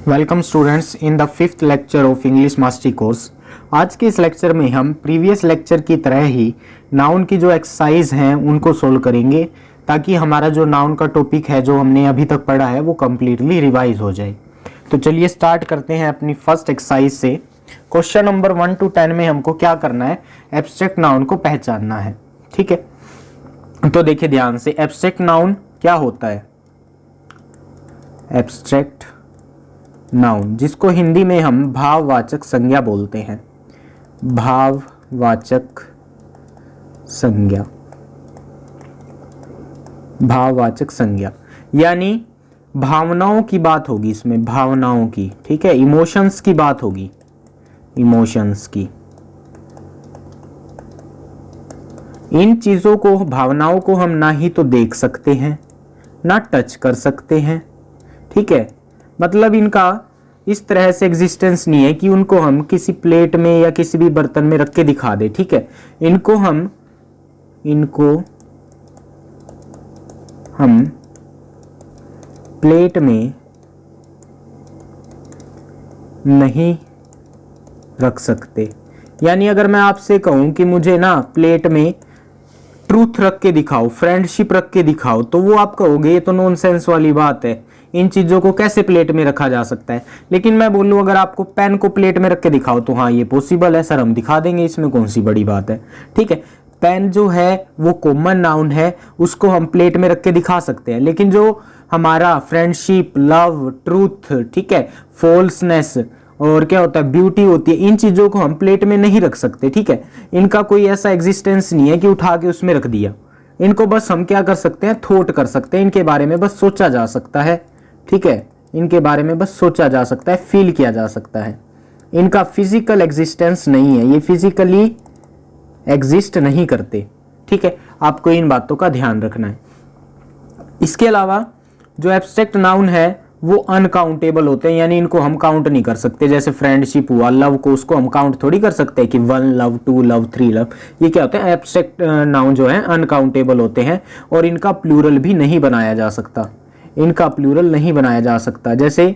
Welcome students in the fifth lecture of English mastery course. आज के इस lecture में हम प्रीवियस लेक्चर की तरह ही नाउन की जो एक्सरसाइज हैं उनको सोल्व करेंगे ताकि हमारा जो नाउन का टॉपिक है जो हमने अभी तक पढ़ा है वो कम्प्लीटली रिवाइज हो जाए। तो चलिए स्टार्ट करते हैं अपनी फर्स्ट एक्सरसाइज से। क्वेश्चन नंबर 1 to 10 में हमको क्या करना है, एब्स्ट्रैक्ट नाउन को पहचानना है। ठीक है, तो देखिए ध्यान से, एब्स्ट्रैक्ट नाउन क्या होता है। एब्स्ट्रैक्ट नाउन जिसको हिंदी में हम भाववाचक संज्ञा बोलते हैं, भाववाचक संज्ञा, भाववाचक संज्ञा यानी भावनाओं की बात होगी इसमें, भावनाओं की। ठीक है, इमोशंस की बात होगी, इमोशंस की। इन चीजों को, भावनाओं को हम ना ही तो देख सकते हैं ना टच कर सकते हैं। ठीक है, मतलब इनका इस तरह से एग्जिस्टेंस नहीं है कि उनको हम किसी प्लेट में या किसी भी बर्तन में रख के दिखा दे। ठीक है, इनको हम प्लेट में नहीं रख सकते। यानी अगर मैं आपसे कहूं कि मुझे ना प्लेट में ट्रूथ रख के दिखाओ, फ्रेंडशिप रख के दिखाओ, तो वो आप कहोगे ये तो नॉनसेंस वाली बात है, इन चीजों को कैसे प्लेट में रखा जा सकता है। लेकिन मैं बोलूं अगर आपको पेन को प्लेट में रख के दिखाओ तो हाँ ये पॉसिबल है सर, हम दिखा देंगे, इसमें कौन सी बड़ी बात है। ठीक है, पेन जो है वो कॉमन नाउन है, उसको हम प्लेट में रख के दिखा सकते हैं। लेकिन जो हमारा फ्रेंडशिप, लव, ट्रूथ, ठीक है, फॉल्सनेस और क्या होता है, ब्यूटी होती है, इन चीजों को हम प्लेट में नहीं रख सकते। ठीक है, इनका कोई ऐसा एग्जिस्टेंस नहीं है कि उठा के उसमें रख दिया। इनको बस हम क्या कर सकते हैं, थॉट कर सकते हैं, इनके बारे में बस सोचा जा सकता है। ठीक है, इनके बारे में बस सोचा जा सकता है, फील किया जा सकता है। इनका फिजिकल एग्जिस्टेंस नहीं है, ये फिजिकली एग्जिस्ट नहीं करते। ठीक है, आपको इन बातों का ध्यान रखना है। इसके अलावा जो एब्स्ट्रैक्ट नाउन है वो अनकाउंटेबल होते हैं, यानी इनको हम काउंट नहीं कर सकते। जैसे फ्रेंडशिप हुआ, लव को, उसको हम काउंट थोड़ी कर सकते हैं कि 1 लव, 2 लव, 3 लव। ये क्या होते हैं, एब्स्ट्रैक्ट नाउन जो है अनकाउंटेबल होते हैं और इनका प्लूरल भी नहीं बनाया जा सकता, इनका प्लूरल नहीं बनाया जा सकता। जैसे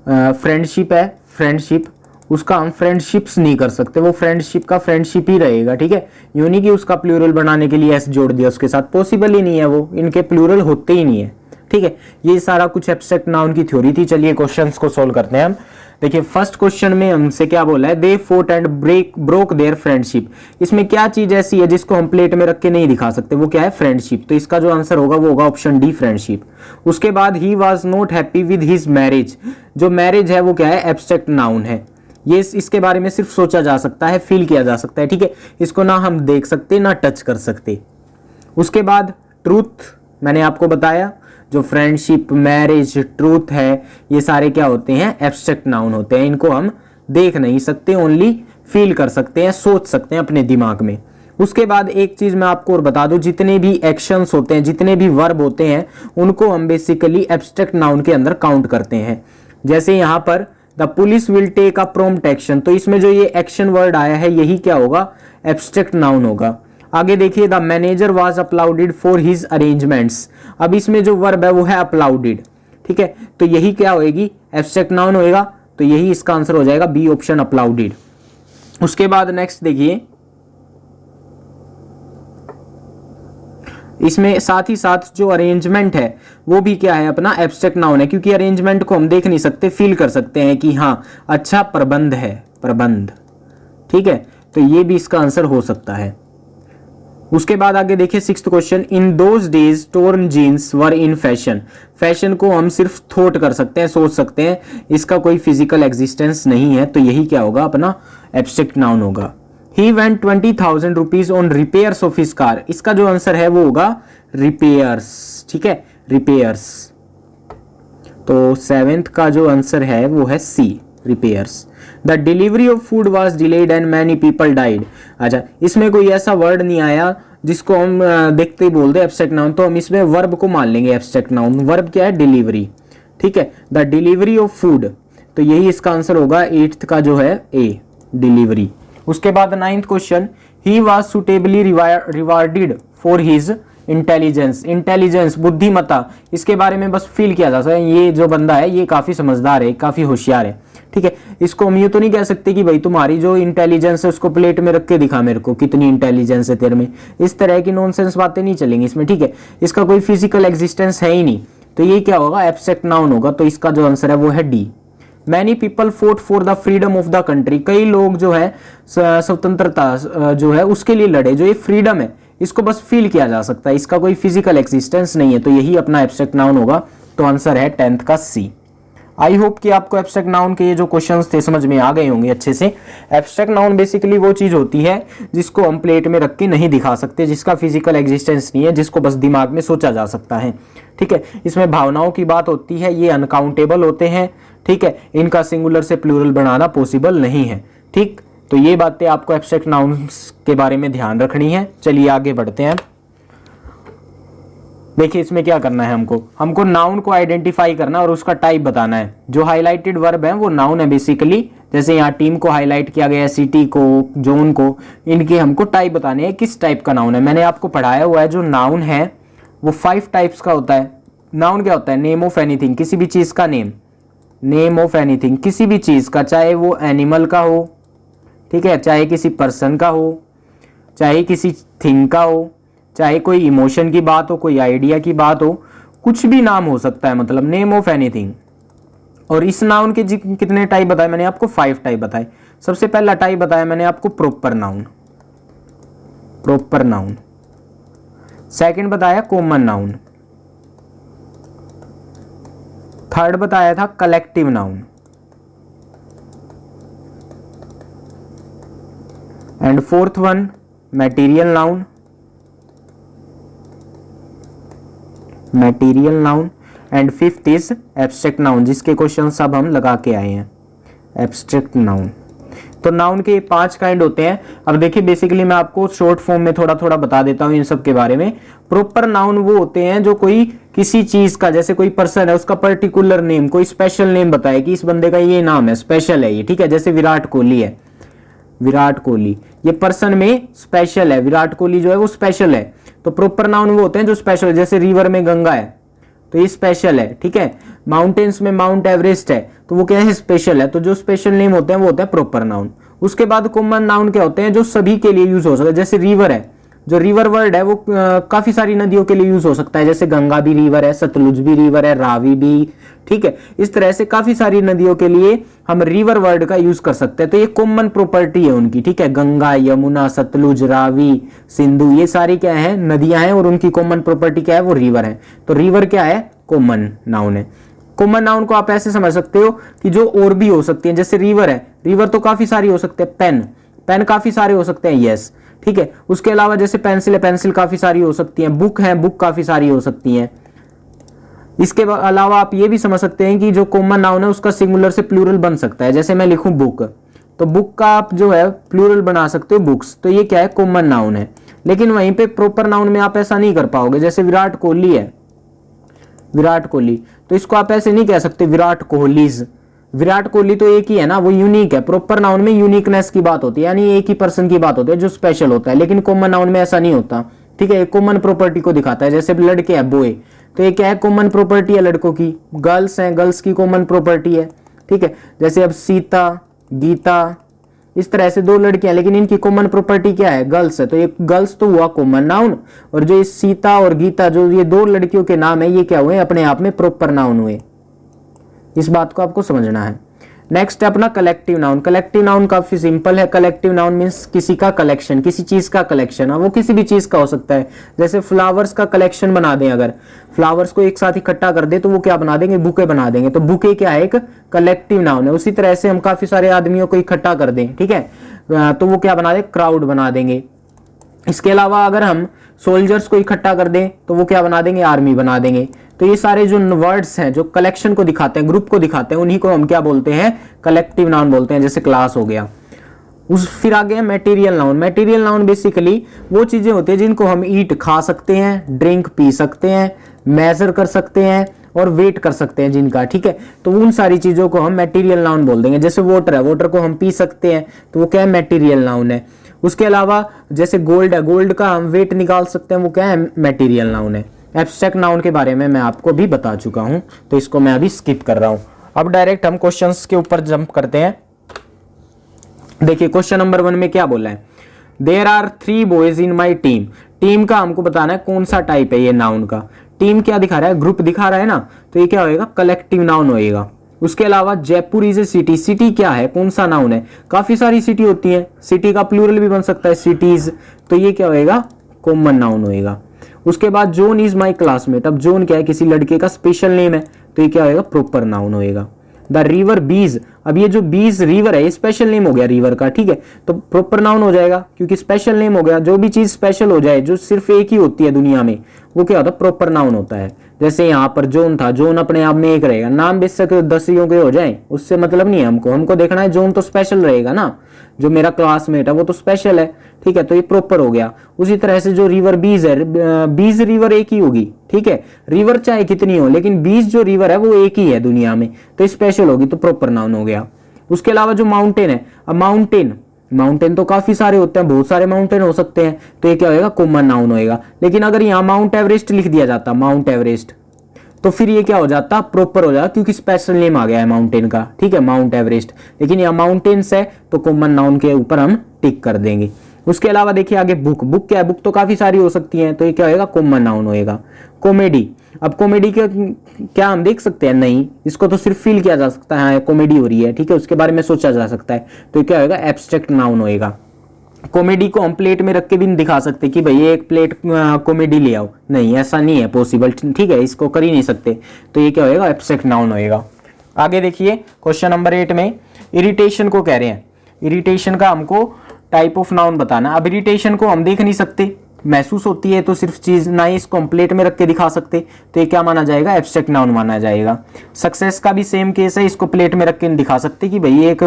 फ्रेंडशिप है, फ्रेंडशिप, उसका हम फ्रेंडशिप्स नहीं कर सकते, वो फ्रेंडशिप का फ्रेंडशिप ही रहेगा। ठीक है, यूं नहीं कि उसका प्लूरल बनाने के लिए एस जोड़ दिया उसके साथ, पॉसिबल ही नहीं है, वो इनके प्लूरल होते ही नहीं है। ठीक है, ये सारा कुछ एब्स्ट्रैक्ट नाउन की थ्योरी थी। चलिए क्वेश्चंस को सोल्व करते हैं हम। देखिए फर्स्ट क्वेश्चन में हमसे क्या बोला है, दे फोट एंड ब्रोक देयर फ्रेंडशिप। इसमें क्या चीज ऐसी है जिसको हम प्लेट में रख के नहीं दिखा सकते, वो क्या है, फ्रेंडशिप। तो इसका जो आंसर होगा वो होगा ऑप्शन डी, फ्रेंडशिप। उसके बाद he was not happy with his marriage. जो मैरिज है वो क्या है, एब्स्ट्रैक्ट नाउन है। ये इसके बारे में सिर्फ सोचा जा सकता है, फील किया जा सकता है। ठीक है, इसको ना हम देख सकते ना टच कर सकते। उसके बाद ट्रूथ, मैंने आपको बताया जो फ्रेंडशिप, मैरिज, ट्रूथ है, ये सारे क्या होते हैं, एब्स्ट्रैक्ट नाउन होते हैं। इनको हम देख नहीं सकते, ओनली फील कर सकते हैं, सोच सकते हैं अपने दिमाग में। उसके बाद एक चीज मैं आपको और बता दूं, जितने भी एक्शंस होते हैं, जितने भी वर्ब होते हैं, उनको हम बेसिकली एब्स्ट्रैक्ट नाउन के अंदर काउंट करते हैं। जैसे यहाँ पर the police will take a prompt action, तो इसमें जो ये एक्शन वर्ड आया है यही क्या होगा, एब्स्ट्रैक्ट नाउन होगा। आगे देखिए, the manager was applauded for his arrangements. अब इसमें जो वर्ब है वो है अपलाउडेड। ठीक है, तो यही क्या होएगी, एब्स्ट्रैक्ट नाउन होएगा, तो यही इसका आंसर हो जाएगा बी ऑप्शन, अपलाउडेड। उसके बाद नेक्स्ट देखिए, इसमें साथ ही साथ जो अरेंजमेंट है वो भी क्या है, अपना एब्स्ट्रैक्ट नाउन है, क्योंकि अरेंजमेंट को हम देख नहीं सकते, फील कर सकते हैं कि हाँ अच्छा प्रबंध है, प्रबंध। ठीक है, तो ये भी इसका आंसर हो सकता है। उसके बाद आगे देखिए sixth question, in those days torn jeans were in fashion. Fashion को हम सिर्फ थॉट कर सकते हैं, सोच सकते हैं, इसका कोई फिजिकल एग्जिस्टेंस नहीं है, तो यही क्या होगा, अपना एब्स्ट्रैक्ट नाउन होगा। He went 20,000 rupees on repairs of his car. इसका जो आंसर है वो होगा रिपेयर्स। ठीक है, रिपेयर्स। तो 7th का जो आंसर है वो है C, repairs. The delivery of food was delayed and many people died. अच्छा, इसमें कोई ऐसा वर्ड नहीं आया जिसको हम देखते ही बोल दे एब्स्ट्रैक्ट नाउन, तो हम इसमें वर्ब को मान लेंगे एब्स्ट्रैक्ट नाउन। वर्ब क्या है, डिलीवरी। ठीक है, द डिलीवरी ऑफ फूड, तो यही इसका आंसर होगा 8th का जो है ए, डिलीवरी। उसके बाद 9th question, he was suitably rewarded for his intelligence, intelligence बुद्धिमत्ता, इसके बारे में बस फील किया जा सकता है ये जो बंदा है ये काफी समझदार है, काफी होशियार है, ठीक है। इसको हम ये तो नहीं कह सकते कि भाई तुम्हारी जो इंटेलिजेंस है उसको प्लेट में रख के दिखा मेरे को, कितनी इंटेलिजेंस है तेरे में, इस तरह की नॉनसेंस बातें नहीं चलेंगी इसमें, ठीक है। इसका कोई फिजिकल एग्जिस्टेंस है ही नहीं, तो ये क्या होगा, एब्स्ट्रैक्ट नाउन होगा। तो इसका जो आंसर है वो है D. Many people fought for the freedom of the country, कई लोग जो है स्वतंत्रता जो है उसके लिए लड़े। जो ये फ्रीडम है इसको बस फील किया जा सकता है, इसका कोई फिजिकल एक्सिस्टेंस नहीं है, तो यही अपना एब्स्ट्रैक्ट नाउन होगा। तो आंसर है 10th का सी। आई होप कि आपको एब्स्ट्रैक्ट नाउन के ये जो क्वेश्चंस थे समझ में आ गए होंगे अच्छे से। एब्स्ट्रैक्ट नाउन बेसिकली वो चीज होती है जिसको हम प्लेट में रख के नहीं दिखा सकते, जिसका फिजिकल एग्जिस्टेंस नहीं है, जिसको बस दिमाग में सोचा जा सकता है, ठीक है। इसमें भावनाओं की बात होती है, ये अनकाउंटेबल होते हैं, ठीक है। इनका सिंगुलर से प्लूरल बनाना पॉसिबल नहीं है, ठीक। तो ये बातें आपको एब्स्ट्रैक्ट नाउन्स के बारे में ध्यान रखनी है। चलिए आगे बढ़ते हैं। देखिए इसमें क्या करना है, हमको नाउन को आइडेंटिफाई करना और उसका टाइप बताना है। जो हाईलाइटेड वर्ब है वो नाउन है बेसिकली, जैसे यहाँ टीम को हाईलाइट किया गया है, सिटी को, जोन को, इनके हमको टाइप बताने हैं किस टाइप का नाउन है। मैंने आपको पढ़ाया हुआ है जो नाउन है वो 5 टाइप्स का होता है। नाउन क्या होता है, नेम ऑफ एनीथिंग, किसी भी चीज का नेम, नेम ऑफ एनीथिंग, किसी भी चीज का, चाहे वो एनिमल का हो, ठीक है, चाहे किसी पर्सन का हो, चाहे किसी थिंग का हो, चाहे कोई इमोशन की बात हो, कोई आइडिया की बात हो, कुछ भी नाम हो सकता है, मतलब नेम ऑफ एनीथिंग। और इस नाउन के कितने टाइप बताए मैंने आपको, 5 टाइप बताए। सबसे पहला टाइप बताया मैंने आपको proper noun, proper noun. Second बताया कॉमन नाउन। थर्ड बताया था collective noun. And fourth one material noun, material noun. And fifth is abstract noun, जिसके क्वेश्चन सब हम लगा के आए हैं, एब्स्ट्रैक्ट नाउन। तो नाउन के 5 काइंड होते हैं। अब देखिए बेसिकली मैं आपको शॉर्ट फॉर्म में थोड़ा थोड़ा बता देता हूं इन सब के बारे में। प्रॉपर नाउन वो होते हैं जो कोई किसी चीज का, जैसे कोई पर्सन है उसका पर्टिकुलर नेम, कोई स्पेशल नेम बताए कि इस बंदे का ये नाम है, स्पेशल है ये, ठीक है। जैसे विराट कोहली है, विराट कोहली ये पर्सन में स्पेशल है, विराट कोहली जो है वो स्पेशल है। तो प्रॉपर नाउन वो होते हैं जो स्पेशल, जैसे रिवर में गंगा है तो ये स्पेशल है, ठीक है। माउंटेन्स में माउंट एवरेस्ट है तो वो क्या है, स्पेशल है। तो जो स्पेशल नेम होते हैं वो होते हैं प्रॉपर नाउन। उसके बाद कॉमन नाउन क्या होते हैं, जो सभी के लिए यूज हो सकता है। जैसे रिवर है, जो रिवर वर्ड है वो काफी सारी नदियों के लिए यूज हो सकता है, जैसे गंगा भी रिवर है, सतलुज भी रिवर है, रावी भी, ठीक है। इस तरह से काफी सारी नदियों के लिए हम रिवर वर्ड का यूज कर सकते हैं। तो ये कॉमन प्रॉपर्टी है उनकी, ठीक है। गंगा, यमुना, सतलुज, रावी, सिंधु, ये सारी क्या है, नदियां हैं, और उनकी कॉमन प्रॉपर्टी क्या है, वो रिवर है। तो रिवर क्या है, कॉमन नाउन है। कॉमन नाउन को आप ऐसे समझ सकते हो कि जो और भी हो सकती है, जैसे रिवर है, रिवर तो काफी सारी हो सकते हैं, पेन, पेन काफी सारे हो सकते हैं, यस, ठीक है। उसके अलावा जैसे पेंसिल है, पेंसिल काफी सारी हो सकती है, बुक है, बुक काफी सारी हो सकती है। इसके अलावा आप ये भी समझ सकते हैं कि जो कॉमन नाउन है उसका सिंगुलर से प्लूरल बन सकता है। जैसे मैं लिखूं बुक, तो बुक का आप जो है प्लूरल बना सकते हो बुक्स, तो ये क्या है, कॉमन नाउन है। लेकिन वहीं पे प्रॉपर नाउन में आप ऐसा नहीं कर पाओगे। जैसे विराट कोहली है, विराट कोहली, तो इसको आप ऐसे नहीं कह सकते विराट कोहलीज। विराट कोहली तो एक ही है ना, वो यूनिक है। प्रॉपर नाउन में यूनिकनेस की बात होती है, यानी एक ही पर्सन की बात होती है जो स्पेशल होता है। लेकिन कॉमन नाउन में ऐसा नहीं होता, ठीक है। कॉमन प्रॉपर्टी को दिखाता है। जैसे लड़के हैं, बॉय, तो ये क्या है, कॉमन प्रॉपर्टी है लड़कों की। गर्ल्स हैं, गर्ल्स की कॉमन प्रॉपर्टी है, ठीक है। जैसे अब सीता, गीता, इस तरह से 2 लड़कियां, लेकिन इनकी कॉमन प्रॉपर्टी क्या है, गर्ल्स है। तो ये गर्ल्स तो हुआ कॉमन नाउन, और जो ये सीता और गीता, जो ये 2 लड़कियों के नाम है, ये क्या हुए, अपने आप में प्रॉपर नाउन हुए। इस बात को आपको समझना है। नेक्स्ट है अपना कलेक्टिव नाउन। कलेक्टिव नाउन काफी सिंपल है। कलेक्टिव नाउन मीन्स किसी का कलेक्शन, किसी चीज का कलेक्शन है, वो किसी भी चीज का हो सकता है। जैसे फ्लावर्स का कलेक्शन बना दें, अगर फ्लावर्स को एक साथ इकट्ठा कर दे तो वो क्या बना देंगे, बुके बना देंगे। तो बुके क्या है, एक कलेक्टिव नाउन है। उसी तरह से हम काफी सारे आदमियों को इकट्ठा कर दें, ठीक है, तो वो क्या बना दे, क्राउड बना देंगे। इसके अलावा अगर हम सोल्जर्स को इकट्ठा कर दें तो वो क्या बना देंगे, आर्मी बना देंगे। तो ये सारे जो वर्ड्स हैं जो कलेक्शन को दिखाते हैं, ग्रुप को दिखाते हैं, उन्हीं को हम क्या बोलते हैं, कलेक्टिव नाउन बोलते हैं। जैसे क्लास हो गया। फिर आ गया material noun. Material noun basically वो चीजें होती है जिनको हम ईट खा सकते हैं, ड्रिंक पी सकते हैं, मेजर कर सकते हैं और वेट कर सकते हैं जिनका, ठीक है। तो उन सारी चीजों को हम मटेरियल नाउन बोल देंगे। जैसे वाटर है, वाटर को हम पी सकते हैं, तो वो क्या है, मटेरियल नाउन है। उसके अलावा जैसे गोल्ड है, गोल्ड का हम वेट निकाल सकते हैं, वो क्या है, मटेरियल नाउन है। एब्स्ट्रैक्ट नाउन के बारे में मैं आपको भी बता चुका हूं, तो इसको मैं अभी स्किप कर रहा हूं। अब डायरेक्ट हम क्वेश्चंस के ऊपर जंप करते हैं। देखिए क्वेश्चन नंबर 1 में क्या बोला है, there are 3 boys in my team. Team का हमको बताना है कौन सा टाइप है ये नाउन का। टीम क्या दिखा रहा है, ग्रुप दिखा रहा है ना, तो ये क्या होएगा, कलेक्टिव नाउन होएगा। उसके अलावा Jaipur is a city, city क्या है, कौन सा नाउन है, काफी सारी सिटी होती है, सिटी का प्लूरल भी बन सकता है सिटीज, तो ये क्या होएगा, कॉमन नाउन होएगा। उसके बाद जोन इज माई क्लासमेट, अब जोन क्या है, किसी लड़के का स्पेशल नेम है, तो ये क्या होएगा, प्रॉपर नाउन होएगा। द रिवर बीज, अब ये जो बीज रिवर है ये स्पेशल नेम हो गया रिवर का, ठीक है, तो प्रॉपर नाउन हो जाएगा क्योंकि स्पेशल नेम हो गया। जो भी चीज स्पेशल हो जाए, जो सिर्फ एक ही होती है दुनिया में, वो क्या होता है, प्रॉपर नाउन होता है। जैसे यहाँ पर जोन था, जोन अपने आप में एक रहेगा, नाम बेशक 10 के हो जाए उससे मतलब नहीं है हमको देखना है जोन तो स्पेशल रहेगा ना, जो मेरा क्लासमेट है वो तो स्पेशल है, ठीक है, तो ये प्रॉपर हो गया। उसी तरह से जो रिवर बीज है, बीज रिवर एक ही होगी, ठीक है, रिवर चाहे कितनी हो लेकिन बीज जो रिवर है वो एक ही है दुनिया में, तो स्पेशल होगी, तो प्रॉपर नाउन हो गया। उसके अलावा जो माउंटेन है, अब माउंटेन तो काफी सारे होते हैं, बहुत सारे माउंटेन हो सकते हैं, तो ये क्या होएगा, कॉमन नाउन होएगा। लेकिन अगर यहाँ माउंट एवरेस्ट लिख दिया जाता, माउंट एवरेस्ट, तो फिर ये क्या हो जाता, प्रॉपर हो जाता, क्योंकि स्पेशल नेम आ गया है माउंटेन का, ठीक है, माउंट एवरेस्ट। लेकिन यहाँ माउंटेन्स है तो कॉमन नाउन के ऊपर हम टिक कर देंगे। उसके अलावा देखिए आगे बुक, बुक क्या है, बुक तो काफी सारी हो सकती है, तो ये क्या होएगा, कॉमन नाउन होएगा। कॉमेडी, अब कॉमेडी के क्या हम देख सकते हैं, नहीं, इसको तो सिर्फ फील किया जा सकता है, हाँ कॉमेडी हो रही है, ठीक है, उसके बारे में सोचा जा सकता है, तो क्या होगा, एब्स्ट्रैक्ट नाउन होएगा। कॉमेडी को हम प्लेट में रख के भी नहीं दिखा सकते कि भाई एक प्लेट कॉमेडी ले आओ, नहीं ऐसा नहीं है पॉसिबल, ठीक है, इसको कर ही नहीं सकते, तो ये क्या होएगा, एब्स्ट्रैक्ट नाउन होएगा। आगे देखिए क्वेश्चन नंबर 8 में इरिटेशन को कह रहे हैं, इरिटेशन का हमको टाइप ऑफ नाउन बताना। अब इरिटेशन को हम देख नहीं सकते, महसूस होती है तो सिर्फ चीज, ना ही इसको हम प्लेट में रख के दिखा सकते, तो ये क्या माना जाएगा, एब्स्ट्रैक्ट नाउन माना जाएगा। सक्सेस का भी सेम केस है, इसको प्लेट में रख के नहीं दिखा सकते कि भाई एक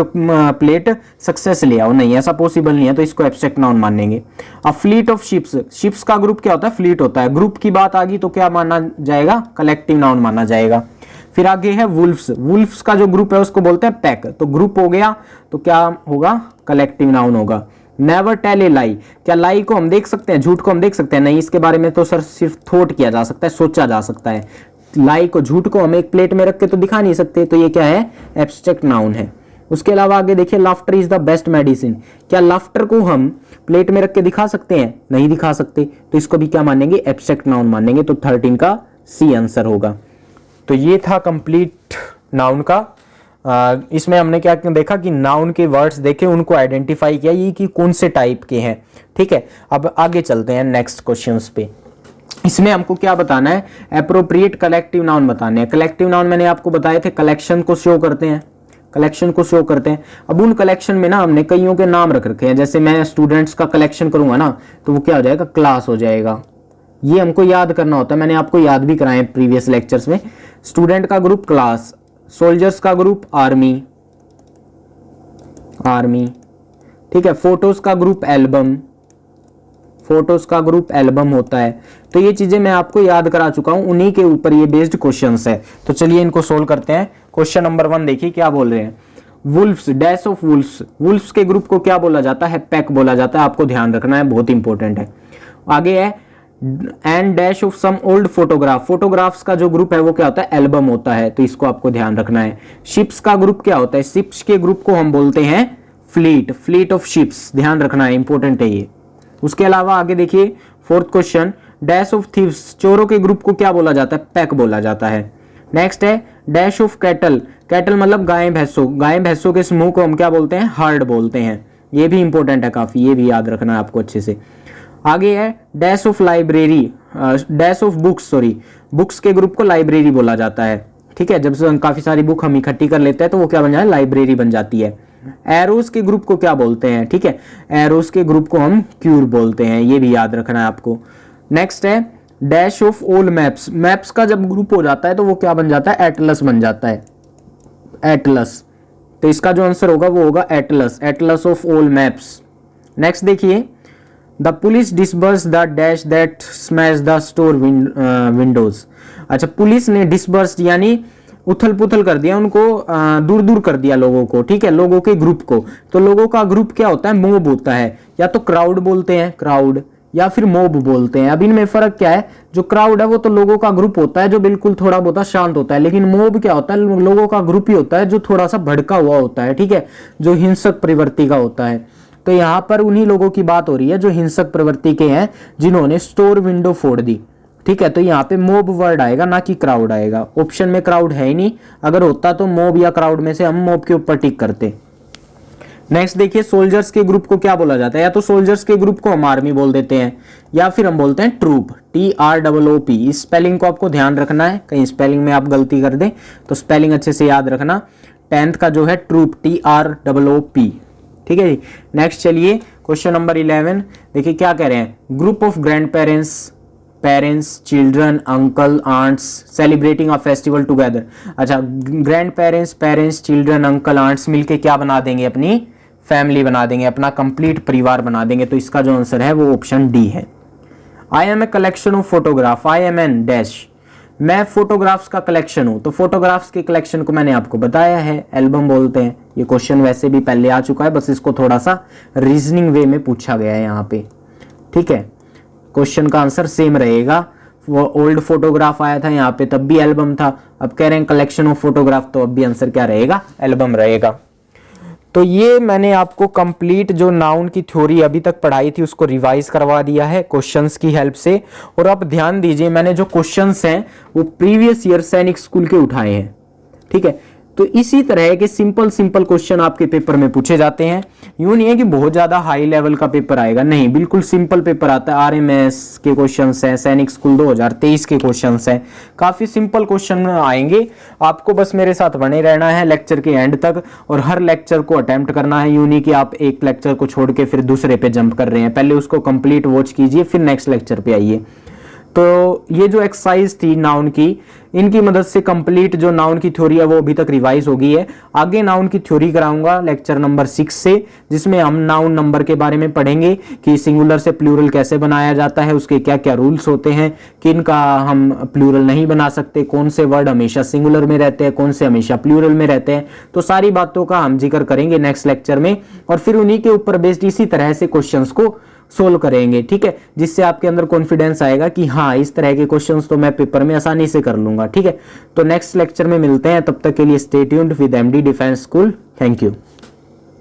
प्लेट सक्सेस ले आओ, नहीं ऐसा पॉसिबल नहीं है, तो इसको एब्स्ट्रैक्ट नाउन मानेंगे। अब फ्लीट ऑफ शिप्स, शिप्स का ग्रुप क्या होता है, फ्लीट होता है, ग्रुप की बात आ गई तो क्या माना जाएगा, कलेक्टिव नाउन माना जाएगा। फिर आगे है वुल्फ्स, वुल्फ्स का जो ग्रुप है उसको बोलते हैं पैक, तो ग्रुप हो गया तो क्या होगा, कलेक्टिव नाउन होगा। नेवर टेल ए लाई, क्या लाई को हम देख सकते हैं, झूठ को हम देख सकते हैं, नहीं, इसके बारे में तो सर सिर्फ थॉट किया जा सकता है, सोचा जा सकता है। लाई को, झूठ को हम एक प्लेट में रख के तो दिखा नहीं सकते, तो ये क्या है, एब्स्ट्रैक्ट नाउन है। उसके अलावा आगे देखिए laughter is the best medicine, क्या लाफ्टर को हम प्लेट में रख के दिखा सकते हैं, नहीं दिखा सकते, तो इसको भी क्या मानेंगे, एब्स्ट्रैक्ट नाउन मानेंगे, तो 13 का सी आंसर होगा। तो ये था कंप्लीट नाउन का। इसमें हमने क्या देखा कि नाउन के वर्ड्स देखे, उनको आइडेंटिफाई किया ये कि कौन से टाइप के हैं, ठीक है। अब आगे चलते हैं नेक्स्ट क्वेश्चंस पे। इसमें हमको क्या बताना है, एप्रोप्रिएट कलेक्टिव नाउन बताने हैं। कलेक्टिव नाउन मैंने आपको बताए थे, कलेक्शन को शो करते हैं, कलेक्शन को शो करते हैं। अब उन कलेक्शन में ना हमने कईयों के नाम रख रखे हैं, जैसे मैं स्टूडेंट्स का कलेक्शन करूंगा ना, तो वो क्या हो जाएगा, क्लास हो जाएगा। ये हमको याद करना होता है, मैंने आपको याद भी कराए प्रीवियस लेक्चर्स में। स्टूडेंट का ग्रुप क्लास, सोल्जर्स का ग्रुप आर्मी, आर्मी, ठीक है। फोटोज का ग्रुप एल्बम, फोटोज का ग्रुप एल्बम होता है। तो ये चीजें मैं आपको याद करा चुका हूं, उन्हीं के ऊपर ये बेस्ड क्वेश्चंस है। तो चलिए इनको सोल्व करते हैं। क्वेश्चन नंबर 1 देखिए क्या बोल रहे हैं, wolves, dash of wolves, wolves के ग्रुप को क्या बोला जाता है, पैक बोला जाता है, आपको ध्यान रखना है, बहुत इंपॉर्टेंट है। आगे है and dash of some old photograph, photographs का जो ग्रुप है वो क्या होता है, एल्बम होता है, तो इसको आपको ध्यान रखना है। शिप्स का ग्रुप क्या होता है, शिप्स के ग्रुप को हम बोलते हैं फ्लीट, फ्लीट ऑफ शिप्स, ध्यान रखना है, इंपॉर्टेंट है ये। उसके अलावा आगे देखिए 4th question, dash of thieves, चोरों के ग्रुप को क्या बोला जाता है, पैक बोला जाता है। नेक्स्ट है डैश ऑफ कैटल, कैटल मतलब गाय भैंसों, गाय भैंसों के समूह को हम क्या बोलते हैं, हर्ड बोलते हैं। ये भी इंपॉर्टेंट है काफी, ये भी याद रखना है आपको अच्छे से। आगे है dash of library, dash of books, sorry, books के ग्रुप को लाइब्रेरी बोला जाता है, ठीक है। जब काफी सारी बुक हम इकट्ठी कर लेते हैं तो वो क्या बन जाए, लाइब्रेरी बन जाती है। एरोस के ग्रुप को क्या बोलते हैं, ठीक है, एरोस के ग्रुप को हम क्यूर बोलते हैं, ये भी याद रखना है आपको। नेक्स्ट है dash of all maps, maps का जब ग्रुप हो जाता है तो वो क्या बन जाता है, एटलस बन जाता है, एटलस। तो इसका जो आंसर होगा वो होगा atlas, atlas of all maps. Next देखिए the police disburse the dash that smash the store windows, अच्छा पुलिस ने डिसबर्स यानी उथल पुथल कर दिया, उनको दूर दूर कर दिया लोगों को, ठीक है, लोगों के ग्रुप को। तो लोगों का ग्रुप क्या होता है, मोब होता है, या तो क्राउड बोलते हैं, क्राउड, या फिर मोब बोलते हैं। अब इनमें फर्क क्या है, जो क्राउड है वो तो लोगों का ग्रुप होता है जो बिल्कुल थोड़ा बहुत शांत होता है, लेकिन मोब क्या होता है, लोगों का ग्रुप ही होता है जो थोड़ा सा भड़का हुआ होता है, ठीक है, जो हिंसक प्रवृत्ति का होता है। तो यहाँ पर उन्हीं लोगों की बात हो रही है जो हिंसक प्रवृत्ति के हैं, जिन्होंने स्टोर विंडो फोड़ दी, ठीक है। तो यहाँ पे मोब वर्ड आएगा, ना कि क्राउड आएगा। ऑप्शन में क्राउड है ही नहीं, अगर होता तो मोब या क्राउड में से हम मोब के ऊपर टिक करते। नेक्स्ट देखिए, सोल्जर्स के ग्रुप को क्या बोला जाता है, या तो सोल्जर्स के ग्रुप को हम आर्मी बोल देते हैं, या फिर हम बोलते हैं ट्रूप, TROOP। इस स्पेलिंग को आपको ध्यान रखना है, कहीं स्पेलिंग में आप गलती कर दें तो स्पेलिंग अच्छे से याद रखना। 10th का जो है ट्रूप, TROOP, ठीक है जी। नेक्स्ट चलिए क्वेश्चन नंबर 11, देखिए क्या कह रहे हैं, group of grand parents, parents, children, uncle, aunts celebrating a festival together. अच्छा, grand parents, parents, children, uncle, aunts मिलके क्या बना देंगे, अपनी फैमिली बना देंगे, अपना कंप्लीट परिवार बना देंगे। तो इसका जो आंसर है वो ऑप्शन डी है। I am a collection of photograph, I am an dash, मैं फोटोग्राफ्स का कलेक्शन हूं। तो फोटोग्राफ्स के कलेक्शन को मैंने आपको बताया है, एल्बम बोलते हैं। ये क्वेश्चन वैसे भी पहले आ चुका है, बस इसको थोड़ा सा रीजनिंग वे में पूछा गया है यहाँ पे, ठीक है। क्वेश्चन का आंसर सेम रहेगा, वो ओल्ड फोटोग्राफ आया था यहाँ पे तब भी एल्बम था, अब कह रहे हैं कलेक्शन ऑफ फोटोग्राफ, तो अब भी आंसर क्या रहेगा, एल्बम रहेगा। तो ये मैंने आपको कंप्लीट जो नाउन की थ्योरी अभी तक पढ़ाई थी उसको रिवाइज करवा दिया है क्वेश्चंस की हेल्प से। और आप ध्यान दीजिए, मैंने जो क्वेश्चंस हैं वो प्रीवियस ईयर सैनिक स्कूल के उठाए हैं, ठीक है। तो इसी तरह के सिंपल सिंपल क्वेश्चन आपके पेपर में पूछे जाते हैं। यूं नहीं है कि बहुत ज्यादा हाई लेवल का पेपर आएगा, नहीं, बिल्कुल सिंपल पेपर आता है। RMS के क्वेश्चंस हैं, सैनिक स्कूल 2023 के क्वेश्चंस हैं, काफी सिंपल क्वेश्चन आएंगे। आपको बस मेरे साथ बने रहना है लेक्चर के एंड तक, और हर लेक्चर को अटेम्प्ट करना है। यूं नहीं कि आप एक लेक्चर को छोड़ के फिर दूसरे पे जंप कर रहे हैं, पहले उसको कंप्लीट वॉच कीजिए फिर नेक्स्ट लेक्चर पे आइए। तो ये जो एक्सरसाइज थी नाउन की, इनकी मदद से कंप्लीट जो नाउन की थ्योरी है वो अभी तक रिवाइज हो गई है। आगे नाउन की थ्योरी कराऊंगा लेक्चर नंबर 6 से, जिसमें हम नाउन नंबर के बारे में पढ़ेंगे कि सिंगुलर से प्लूरल कैसे बनाया जाता है, उसके क्या क्या रूल्स होते हैं, किन का हम प्लूरल नहीं बना सकते, कौन से वर्ड हमेशा सिंगुलर में रहते हैं, कौन से हमेशा प्लूरल में रहते हैं। तो सारी बातों का हम जिक्र करेंगे नेक्स्ट लेक्चर में, और फिर उन्हीं के ऊपर बेस्ड इसी तरह से क्वेश्चंस को सोल्व करेंगे, ठीक है, जिससे आपके अंदर कॉन्फिडेंस आएगा कि हाँ, इस तरह के क्वेश्चंस तो मैं पेपर में आसानी से कर लूंगा, ठीक है। तो नेक्स्ट लेक्चर में मिलते हैं, तब तक के लिए stay tuned with MD defence school. Thank you.